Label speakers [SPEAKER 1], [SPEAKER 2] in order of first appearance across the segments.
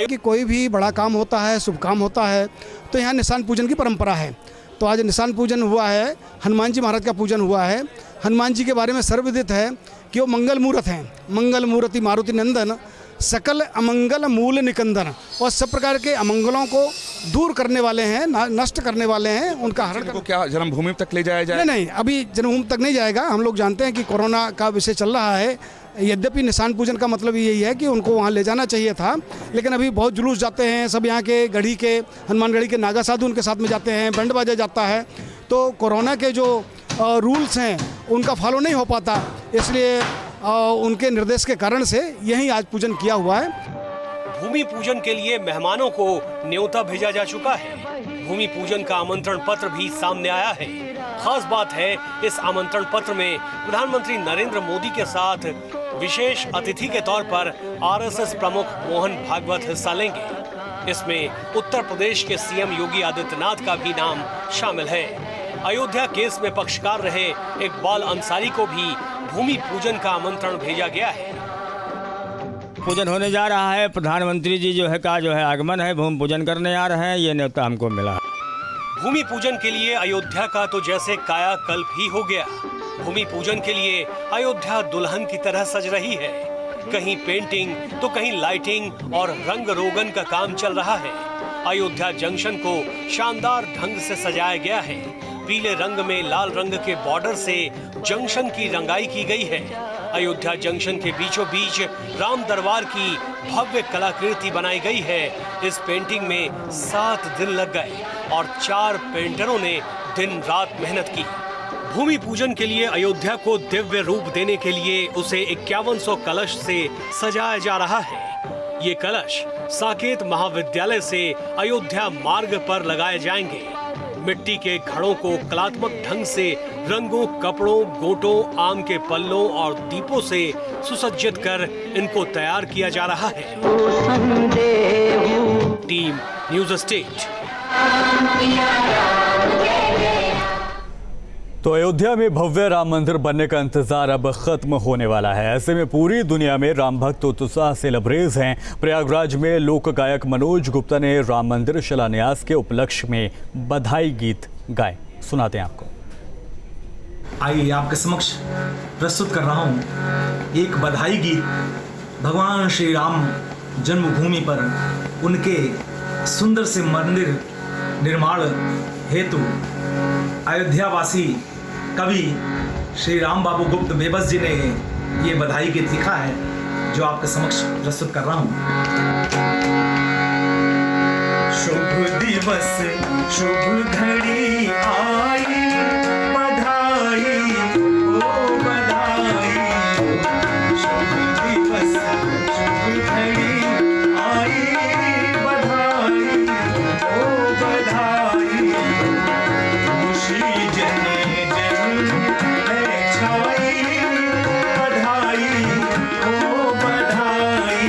[SPEAKER 1] कि कोई भी बड़ा काम होता है, शुभ काम होता है तो यहाँ निशान पूजन की परंपरा है। तो आज निशान पूजन हुआ है, हनुमान जी महाराज का पूजन हुआ है। हनुमान जी के बारे में सर्वविदित है कि वो मंगल मूर्त हैं, मंगल मूर्ति मारुति नंदन, सकल अमंगल मूल निकंदन, और सब प्रकार के अमंगलों को दूर करने वाले हैं, नष्ट करने वाले हैं, उनका हरण
[SPEAKER 2] को क्या जन्मभूमि तक ले जाया जाए?
[SPEAKER 1] नहीं, अभी जन्मभूमि तक नहीं जाएगा। हम लोग जानते हैं कि कोरोना का विषय चल रहा है, यद्यपि निशान पूजन का मतलब यही है कि उनको वहाँ ले जाना चाहिए था, लेकिन अभी बहुत जुलूस जाते हैं सब। यहाँ के गढ़ी के, हनुमानगढ़ी के नागा साधु उनके साथ में जाते हैं, बैंड बाजा जाता है, तो कोरोना के जो रूल्स हैं उनका फॉलो नहीं हो पाता, इसलिए उनके निर्देश के कारण से यही आज पूजन किया हुआ है।
[SPEAKER 3] भूमि पूजन के लिए मेहमानों को न्योता भेजा जा चुका है। भूमि पूजन का आमंत्रण पत्र भी सामने आया है। खास बात है, इस आमंत्रण पत्र में प्रधानमंत्री नरेंद्र मोदी के साथ विशेष अतिथि के तौर पर आरएसएस प्रमुख मोहन भागवत हिस्सा लेंगे। इसमें उत्तर प्रदेश के सीएम योगी आदित्यनाथ का भी नाम शामिल है। अयोध्या केस में पक्षकार रहे इकबाल अंसारी को भी भूमि पूजन का आमंत्रण भेजा गया है।
[SPEAKER 4] पूजन होने जा रहा है, प्रधानमंत्री जी जो है आगमन है, भूमि पूजन करने आ रहे हैं, ये न्योता हमको मिला।
[SPEAKER 3] भूमि पूजन के लिए अयोध्या का तो जैसे कायाकल्प ही हो गया। भूमि पूजन के लिए अयोध्या दुल्हन की तरह सज रही है। कहीं पेंटिंग तो कहीं लाइटिंग और रंग रोगन का काम चल रहा है। अयोध्या जंक्शन को शानदार ढंग से सजाया गया है। पीले रंग में लाल रंग के बॉर्डर से जंक्शन की रंगाई की गई है। अयोध्या जंक्शन के बीचों बीच राम दरबार की भव्य कलाकृति बनाई गई है। इस पेंटिंग में 7 दिन लग गए और 4 पेंटरों ने दिन रात मेहनत की। भूमि पूजन के लिए अयोध्या को दिव्य रूप देने के लिए उसे 5100 कलश से सजाया जा रहा है। ये कलश साकेत महाविद्यालय से अयोध्या मार्ग पर लगाए जाएंगे। मिट्टी के घड़ों को कलात्मक ढंग से रंगों, कपड़ों, गोटों, आम के पल्लों और दीपों से सुसज्जित कर इनको तैयार किया जा रहा है। Team news state.
[SPEAKER 5] तो अयोध्या में भव्य राम मंदिर बनने का इंतजार अब खत्म होने वाला है। ऐसे में पूरी दुनिया में राम भक्त उत्साह से लबरेज हैं। प्रयागराज में लोक गायक मनोज गुप्ता ने राम मंदिर शिलान्यास के उपलक्ष्य में बधाई गीत गाए। सुनाते हैं आपको।
[SPEAKER 6] आइए आपके समक्ष प्रस्तुत कर रहा हूँ एक बधाई गीत भगवान श्री राम जन्मभूमि पर उनके सुंदर से मंदिर निर्माण हेतु अयोध्यावासी कवि श्री राम बाबू गुप्त बेबस जी ने ये बधाई गीत लिखा है, जो आपके समक्ष प्रस्तुत कर रहा हूँ। शुभ दिवस शुभ घड़ी आई, बधाई ओ बधाई। शुभ दिवस शुभ घड़ी आई, बधाई ओ बधाई। खुशी जन जन है छाई, बधाई ओ बधाई।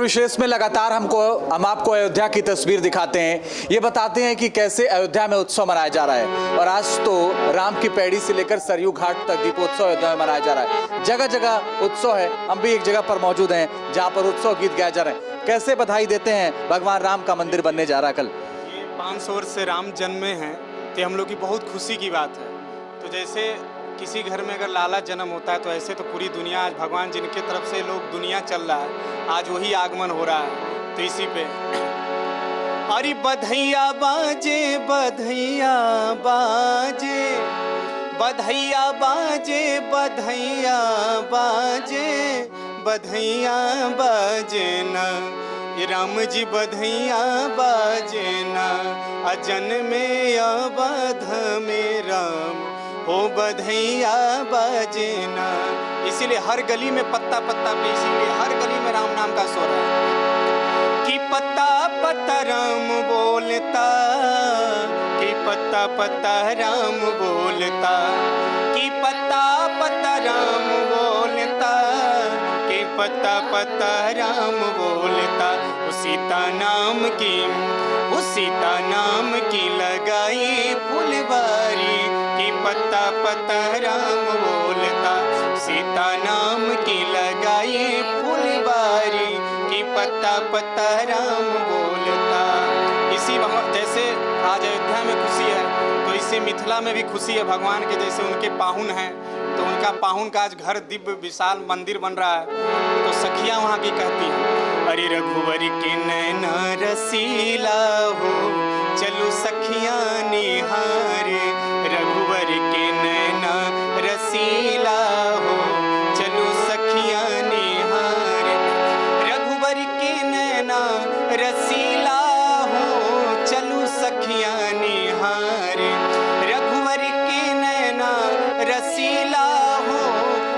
[SPEAKER 7] विशेष में लगातार हम आपको अयोध्या की तस्वीर दिखाते हैं। ये बताते हैं कि कैसे अयोध्या में उत्सव मनाया जा रहा है। और आज तो राम की पैड़ी से लेकर सरयू घाट तक दीपोत्सव अयोध्या में मनाया जा रहा है। जगह जगह उत्सव है। हम भी एक जगह पर मौजूद हैं जहाँ पर उत्सव गीत गाए जा रहे हैं। कैसे बधाई देते हैं, भगवान राम का मंदिर बनने जा रहा है कल।
[SPEAKER 8] 500 वर्ष से राम जन्मे हैं, तो हम लोग की बहुत खुशी की बात है। तो जैसे किसी घर में अगर लाला जन्म होता है, तो ऐसे तो पूरी दुनिया आज भगवान जिनके तरफ से लोग दुनिया चल रहा है, आज वही आगमन हो रहा है। तो इसी पे अरे बधैया बाजे, बधैया बाजे, बधैया बाजे, बधैया बाजे, बधैया बाजे ना राम जी, बधैया बाजे ना अजन में अवध में राम हो, बधैया बाजे ना। इसीलिए हर गली में पत्ता पत्ता पे, इसीलिए हर गली में राम नाम का शोर है कि पत्ता पत्ता राम बोलता, कि पत्ता पत्ता राम बोलता, कि पत्ता पत्ता राम बोलता, कि पत्ता पत्ता राम बोलता। उस सीता नाम की, उस सीता नाम की लगाई फुलवारी, कि पत्ता पत्ता राम बोलता। सीता नाम की लगाई फुलवारी, कि पत्ता पत्ता राम बोलता। इसी जैसे आज अयोध्या में खुशी है, तो इसी मिथिला में भी खुशी है भगवान के। जैसे उनके पाहुन हैं, तो उनका पाहुन का आज घर दिव्य विशाल मंदिर बन रहा है। तो सखियाँ वहाँ की कहती हैं, अरे रघुवर के नैना रसीला हो, चलो सखियाँ निहारे। रघुवर के नैना रसीला हो, चलो सखियाँ निहारे। रघुवर के नैना रसीला हो, चलो सखियाँ निहारे। रघुवर के नैना रसीला हो,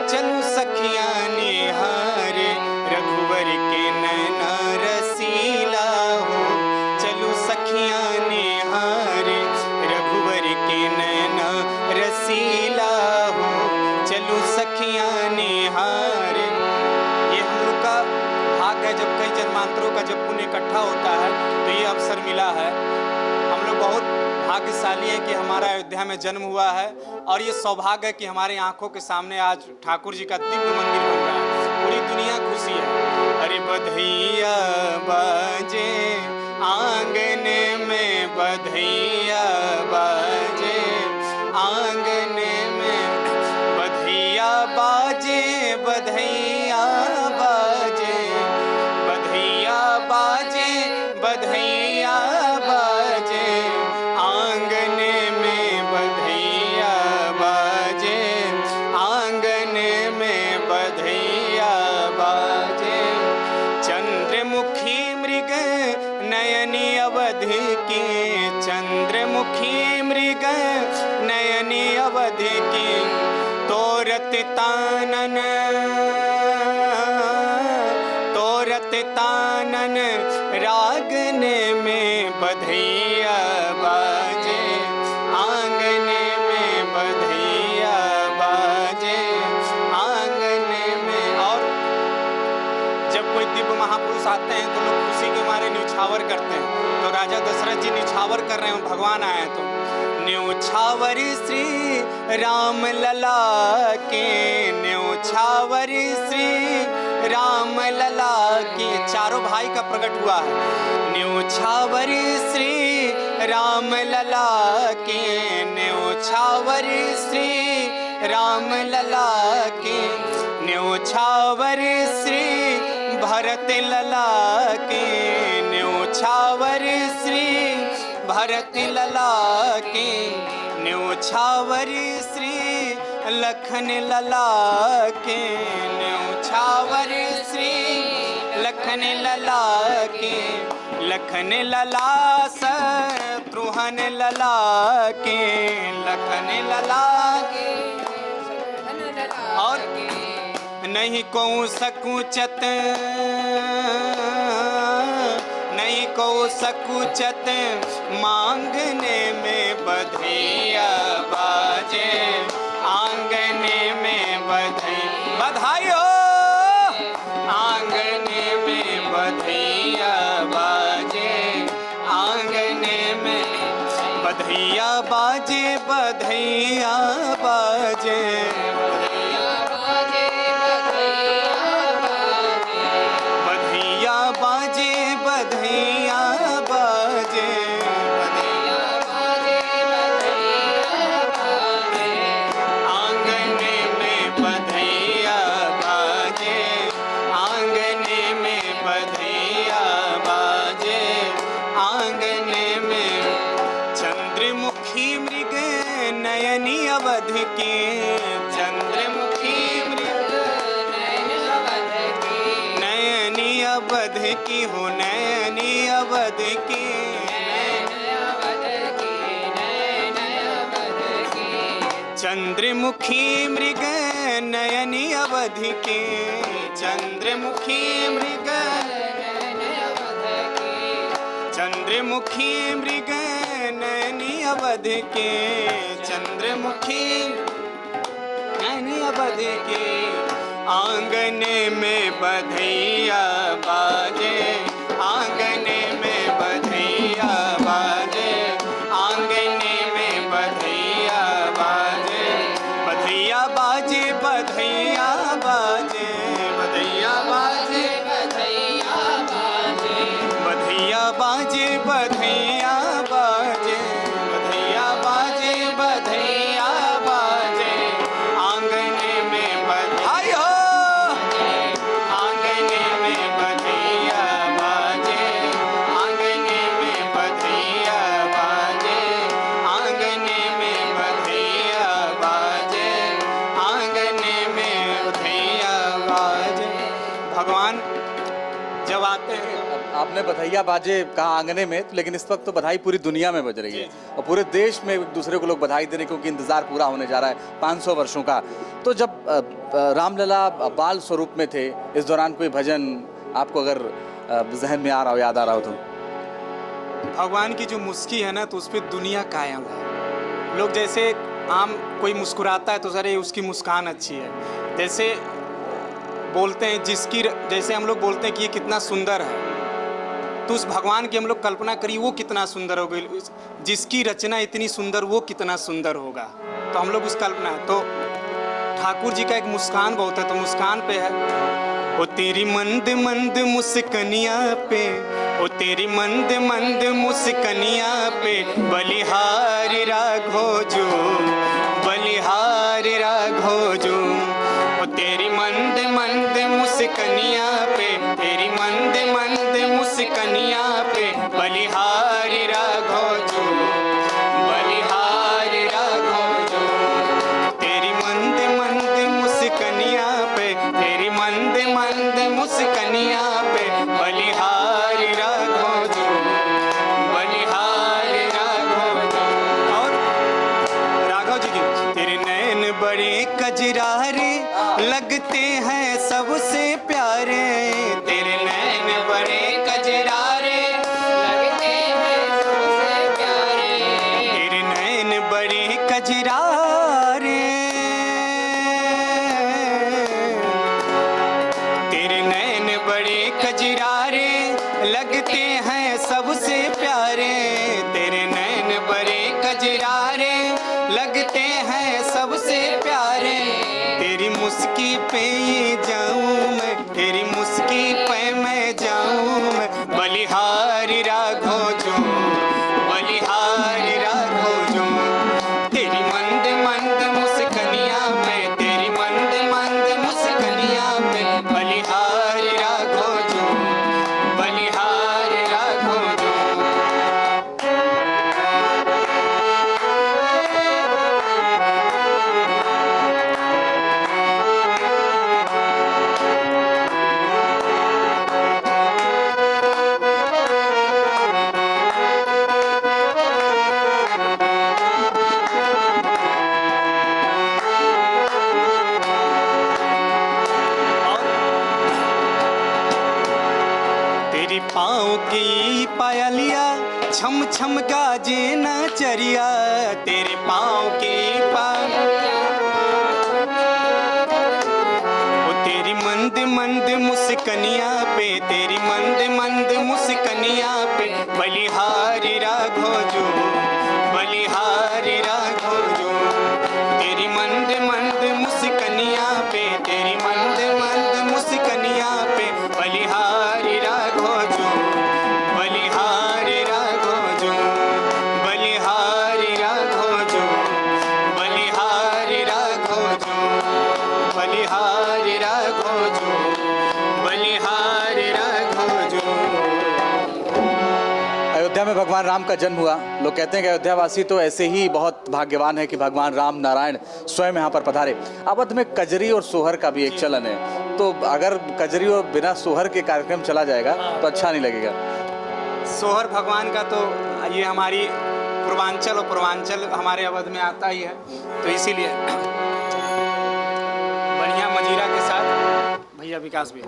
[SPEAKER 8] चलो सखियाँ निहारे। रघुवर के नैना रसीला हो, चलो सखियाँ निहारे। रघुवर के नैना रसीला हो, चलो सखियाँ निहारे। ये हम लोग का भाग्य है, जब कई जन्मांतरों का जब पुण्य इकट्ठा होता है, तो ये अवसर मिला है। हम लोग बहुत भाग्यशाली है कि हमारा अयोध्या में जन्म हुआ है, और ये सौभाग्य है कि हमारी आंखों के सामने आज ठाकुर जी का दिव्य मंदिर बन रहा है। पूरी दुनिया खुशी है। अरे बधैया बाजे आंगन में, बधैया बाजे आंगन में, बधैया बाजे, बधैया बाजे, बधैया बाजे, बधैया बाजे आंगन में, बधैया बाजे आंगन में, बधैया बाजे। चंद्रमुखी मृग नयनी अवध की, चंद्रमुखी मृग नयनी अवध की, तोरत तानन, तोरत तानन रागन में, बधैया बाजे आंगन में, बधैया बाजे आंगन में। और जब कोई दिव्य महापुरुष आते हैं, तो लोग खुशी के मारे न्यौछावर करते हैं। तो राजा दशरथ जी न्यौछावर कर रहे हैं, भगवान आए तो न्यौछावर श्री राम लला के, न्यौछावर श्री राम लला के। चारों भाई का प्रकट हुआ है। न्यौछावर श्री राम लला के, न्यौछावर श्री राम लला के, न्यौछावर श्री भरत लला के, न्यौछावर श्री भरत लला के, न्यौछावर श्री लखन लला के, न्यौछावर श्री लखन लला के, लखन लला शत्रुघ्न लला के, लखन लला के। और नहीं को सकुचत, नहीं को सकुचत मांगने में, बधैया बाजे आंगने में, बधाई बधाई हो आंगने में, बधाई बधैया बाजे बधैया बाजे बधैया बाजे बधैया बाजे आंगने में बधैया बाजे आंगने में बधैया बाजे आंगने में चंद्रमुखी मृग नयनी अवध के चंद्रमुखी मृग नयनी अवध की हो नयनी अवध की चंद्रमुखी मृग नयनी अवध के चंद्रमुखी मृग चंद्रमुखी मृग नयनी अवध के चंद्रमुखी नयनी अवध के आंगने में बधैया बाजे आंगने में बधैया बाजे आंगने में बधैया बाजे बधैया बाजे बधैया बाजे बधैया बाजे बधैया बाजे बधैया बाजे बधैया बाजे बधैया बाजे आंगने में बधाई हो आंगने में बधैया बाजे आंगने में बधैया बाजे आंगने में बधैया बाजे आंगने में बधैया बाजे भगवान जब आते हैं
[SPEAKER 7] आपने बधैया बाजे कहा आंगने में, लेकिन इस वक्त तो बधाई पूरी दुनिया में बज रही है और पूरे देश में एक दूसरे को लोग बधाई दे रहे हैं क्योंकि इंतजार पूरा होने जा रहा है 500 वर्षों का। तो जब रामलला बाल स्वरूप में थे, इस दौरान कोई भजन आपको अगर जहन में आ रहा हो, याद आ रहा हो तो?
[SPEAKER 8] भगवान की जो मुस्की है ना, तो उस पर दुनिया कायम है। लोग जैसे आम कोई मुस्कुराता है तो अरे उसकी मुस्कान अच्छी है, जैसे बोलते हैं जिसकी, जैसे हम लोग बोलते हैं कि ये कितना सुंदर है, तो उस भगवान की हम लोग कल्पना करिए वो कितना सुंदर होगा, जिसकी रचना इतनी सुंदर वो कितना सुंदर होगा। तो हम लोग उस कल्पना, तो ठाकुर जी का एक मुस्कान बहुत है, तो मुस्कान पे है ओ तेरी मंद मंद मुस्कनिया पे, ओ तेरी मंद मंद मुस्कनिया पे बलिहारी राघो जो, बलिहारी राघो जो, ओ तेरी मंद मंद मुस्कनिया पे, तेरी मंद मंद मुस्कनिया पे बलिहारी राघो जो, बलिहारी राघो जो, तेरी मंद मंद मुस्कनिया पे, तेरी मंद मंद मुस्कनिया पे बलिहारी राघो जो, बलिहारी राघो जो। और राघव जी की तेरे नैन बड़े कजरारे लगते हैं सबसे प्यारे, तेरे नैन बड़े कजरारे लगते हैं सबसे प्यारे, तेरे नैन बड़े कजरारे, तेरे नैन बड़े कजरारे लगते हैं सबसे प्यारे, तेरे नैन बड़े कजरारे लगते हैं सबसे प्यारे, तेरी मुस्की पे ये जाऊं मैं, तेरी मुस्की पे मैं जाऊं मैं बलिहारी राघो जो, बलिहारी राघो जो, तेरी मंद मंद मुस्कनिया पे, तेरी मंद मंद मुस्कनिया पे बलिहारी राघो जो, बलिहारी राघो जो। तेरे पाँव की पायलिया छम छम गाजे नचरिया, तेरे पाँव की पायलिया, ओ तेरी मंद मंद मुस्कनिया पे, तेरी मंद मंद मुस्कनिया पे बलिहारी राघो जो,
[SPEAKER 7] अयोध्या में भगवान राम का जन्म हुआ। लोग कहते हैं कि अयोध्यावासी तो ऐसे ही बहुत भाग्यवान है कि भगवान राम नारायण स्वयं यहाँ पर पधारे। अवध में कजरी और सोहर का भी एक चलन है, तो अगर कजरी और बिना सोहर के कार्यक्रम चला जाएगा तो अच्छा नहीं लगेगा।
[SPEAKER 8] सोहर भगवान का तो ये हमारी पूर्वांचल और पूर्वांचल हमारे अवध में आता ही है, तो इसीलिए बढ़िया मजीरा के साथ भैया विकास भी।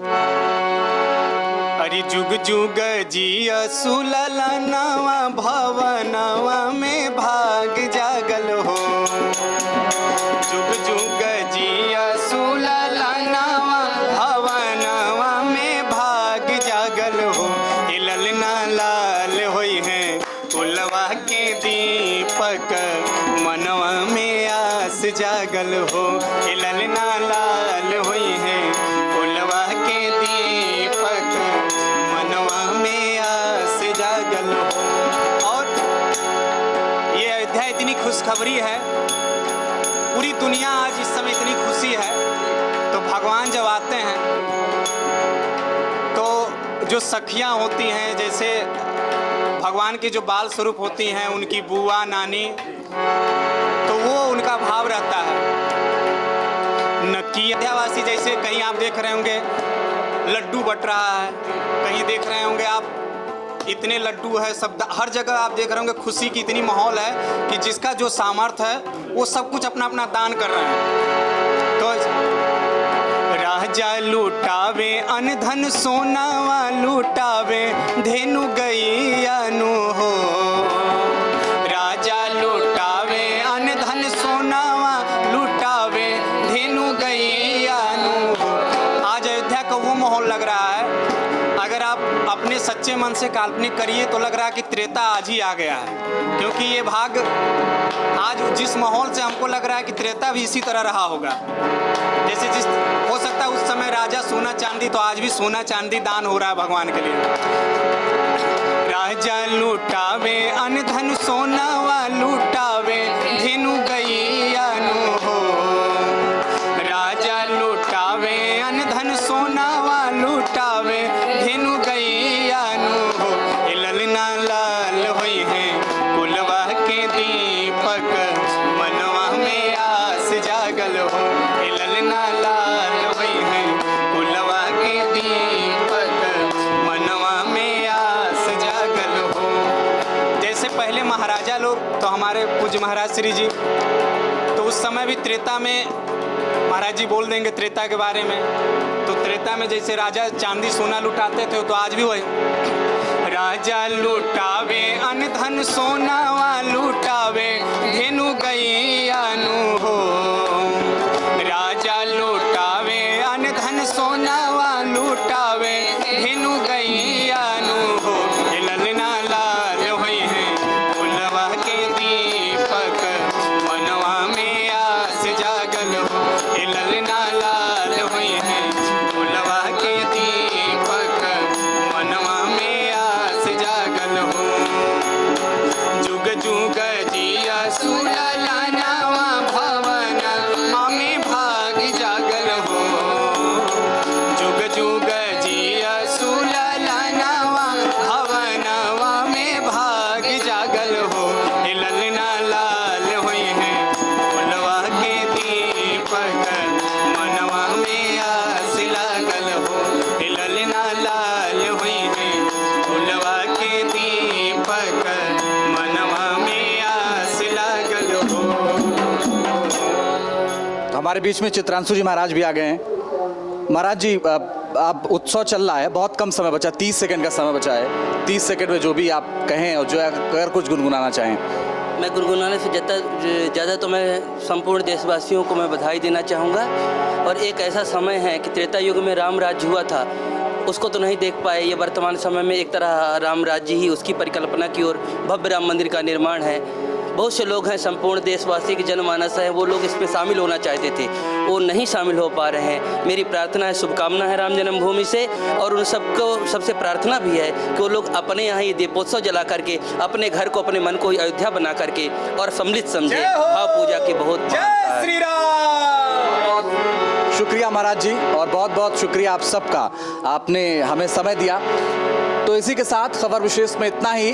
[SPEAKER 8] अरे जुग जुग जिया सुललनवा भवनवा में भाग जागल हो। जुग जुग जिया सुललनवा भवनवा में भाग जागल हो। ये ललना लाल होई है कुलवा के दीपक मनवा में आस जागल हो। ये ललना लाल होई है कुलवा के दीपक मनवा में आस जागल हो। और ये अयोध्या इतनी खुशखबरी है, पूरी दुनिया आज इस समय इतनी खुशी है, तो भगवान जब आते हैं तो जो सखियाँ होती हैं, जैसे भगवान के जो बाल स्वरूप होती हैं, उनकी बुआ नानी, तो वो उनका भाव रहता है। नकी अयोध्यावासी जैसे कहीं आप देख रहे होंगे लड्डू बट रहा है, कहीं देख रहे होंगे आप इतने लड्डू है, सब हर जगह आप देख रहे होंगे खुशी की इतनी माहौल है कि जिसका जो सामर्थ्य है वो सब कुछ अपना अपना दान कर रहे हैं। तो राजा लूटावे अन धन सोनावा लूटावे धेनु गैयानु हो। राजा लूटावे अन धन सोनावा लूटावे धेनु गैयानु हो। आज अयोध्या का वो माहौल लग रहा है, अगर आप अपने सच्चे मन से काल्पनिक करिए तो लग रहा है कि त्रेता आज ही आ गया है, क्योंकि ये भाग आज जिस माहौल से हमको लग रहा है कि त्रेता भी इसी तरह रहा होगा। जैसे जिस हो सकता है उस समय राजा सोना चांदी, तो आज भी सोना चांदी दान हो रहा है भगवान के लिए। राजा लूटावे अन धन सोनावा लूटावे धेनु गैयानु हो। राजा लूटावे अन धन सोनावा लूटावे धेनु गैयानु हो। ये ललना लाल होई है कुलवा के दीपक मनवा में आस जागल हो। ये ललना लाल होई है कुलवा के दीपक मनवा में आस जागल हो। जैसे पहले महाराजा लोग, तो हमारे पूज्य महाराज श्री जी, तो उस समय भी त्रेता में महाराज जी बोल देंगे त्रेता के बारे में। तो त्रेता में जैसे राजा चांदी सोना लुटाते थे, तो आज भी वही राजा लुटावे अन धन सोनावा लुटावे धेनु गैयानु हो। राजा लुटावे अन धन सोनावा लुटावे धेनु गैयानु हो। ये ललना लाल होई है कुलवा के दीपक मनवा में आस जागल हो। ये ललना लाल होई है कुलवा के दीपक मनवा में आस जागल हो। जुग जुग जिया सुललनवा भवन में भाग जागल हो। जुग जुग जिया सुललनवा भवनवा में भाग जागल हो। ये ललना लाल होई है कुलवा के दीपक मनवा में आस लागल हो। ये ललना लाल होई है कुलवा के दीपक मनवा में आस लागल हो।
[SPEAKER 7] तो हमारे बीच में चित्रांशु जी महाराज भी आ गए हैं। महाराज जी, आप उत्सव चल रहा है, बहुत कम समय बचा, 30 सेकंड का समय बचा है। 30 सेकंड में जो भी आप कहें और जो अगर कुछ गुनगुनाना चाहें।
[SPEAKER 9] मैं गुनगुनाने से ज़्यादा तो मैं संपूर्ण देशवासियों को मैं बधाई देना चाहूँगा। और एक ऐसा समय है कि त्रेता युग में राम राज्य हुआ था, उसको तो नहीं देख पाए। ये वर्तमान समय में एक तरह राम राज्य ही उसकी परिकल्पना की ओर भव्य राम मंदिर का निर्माण है। बहुत से लोग हैं, संपूर्ण देशवासी की जनमानस है, वो लोग इसमें शामिल होना चाहते थे, वो नहीं शामिल हो पा रहे हैं। मेरी प्रार्थना है, शुभकामना है राम जन्मभूमि से, और उन सबको सबसे प्रार्थना भी है कि वो लोग अपने यहाँ ये दीपोत्सव जला करके अपने घर को, अपने मन को अयोध्या बना करके और सम्मिलित समझे। भाव पूजा की बहुत
[SPEAKER 7] जय श्री राम। शुक्रिया महाराज जी, और बहुत बहुत शुक्रिया आप सबका, आपने हमें समय दिया। तो इसी के साथ खबर विशेष में इतना ही।